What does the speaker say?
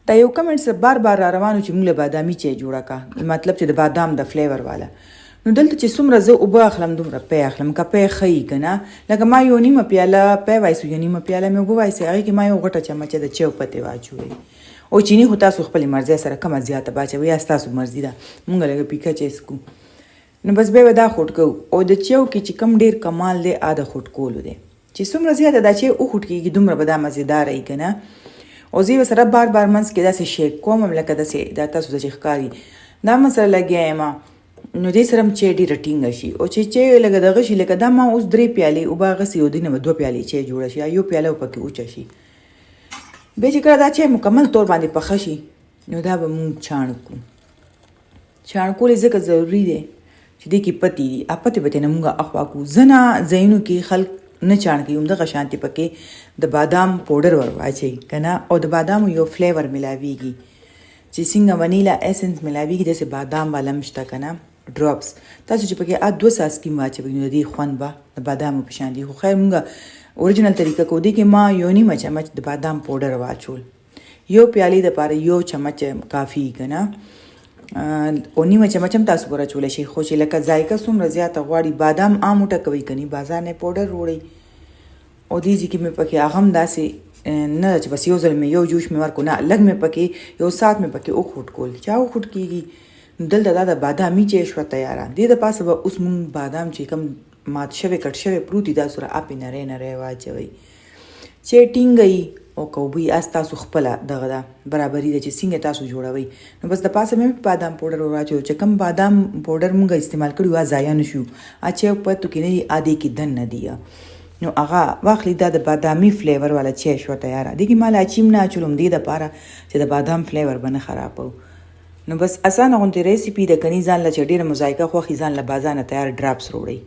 دا یو کمنټ سره بار بار را روانو چې موږ له بادامي چای جوړه کا، مطلب چې د بادام د فلیور والا. نو دلته چې څومره زه اوبه اخلم دومره پی اخلم، که پی ښیي که نه. لکه ما یو نیمه پیاله پی وایسو، یو نیمه پیاله مې اوبه وایسې، هغې کې ما یو غټه چمچه د چای پتې واچوئ. او چینی خو تاسو خپلې مرضۍ سره کمه زیاته باچوئ، یا ستاسو مرضي ده. مونږ لږه پیکه چای څکو، نو بس بیا به دا خوټ کوو. او د چایو کې چې کم ډېر کمال دی د خوټ کولو دی، چې څومره زیاته دا چای وخوټ کېږي دومره به دا مزېداره وي که نه. او زه یې سره بار بار منځ کې داسې شیک کوم لکه داسې دا تاسو ته چې ښکاري دا من سره لګیا یم، نو دې سره هم چای ډېره ټینګه شي. او چې چای لږه دغه شي، لکه دا ما اوس 3 پیالې اوبه اخیستې، او دې نه به 2 پیالې چای جوړه شي، یا یو پیاله به پکې اوچه شي. بیا چې کله دا چای مکمل طور باندې پخه شي، نو دا به مونږ چاڼ کړو. چاڼ کول ځکه ضروري دی چې دې کې پتې دي، پتې به ترې نه مونږ اخوا کړو. ځینې ځایونو کې خلک نه چاڼ کوي، همدغه شانتې پکې د بادام پوډر ور واچوي که نه. او د بادامو یو فلیور ملاویږي چې څنګه ونیلا ایسنس ملاویږي، داسې بادام والا هم شته که نه ډراپس. تاسو چې پکې 2 څاڅکي واچوئ، نو د دې خوند به د بادامو په شان دي. خو خیر مونږ اوریجنل طریقه کو، دې کې ما یو نیمه چمچ د بادام پوډر واچول. یو پیالې دپاره یو چمچ کافي که نه، او نیمه چمچ هم تاسو ورچولی شئ. خو چې لکه ذائقه څومره زیاته غواړي، بادام عام ټکوئ کني، بازار نه پوډر وړئ. او دې ځای کې مې پکې هغه هم داسې نه چې بس یو ځل مې یو جوش مې ورکو، نه لږ مې پکې یو ساعت مې پکې وخوټ کول. چا وخوټ کېږي، نو دلته دا د بادامي چای شوه تیاره. دې دپاسه به اوس مونږ بادام چې کوم مات شوی کټ شوی پروت دي، دا سره اپې نری نری واچوئ. چای ټینګه او کوبوي اس تاسو خپله دغه ده برابري ده چې څنګه تاسو جوړوئ. نو بس د پاسه مې بادام پوډر ور واچوي، چې کوم بادام پوډر مونږ استعمال کړي ضایع نه شو، چای پتو کې نه دي، دې کې دن نه دي. نو هغه واخلي، دا د بادامي فلیور والا چای شوه تیاره. دې کې ما لاچي هم نه اچولم دې دپاره چې د بادام فلیور به نه خرابو. نو بس اسانه غوندې ریسیپي ده کني. ځان له چې ډېره مذایقه خوښي، ځان له بازار نه تیار ډراپس وروړئ.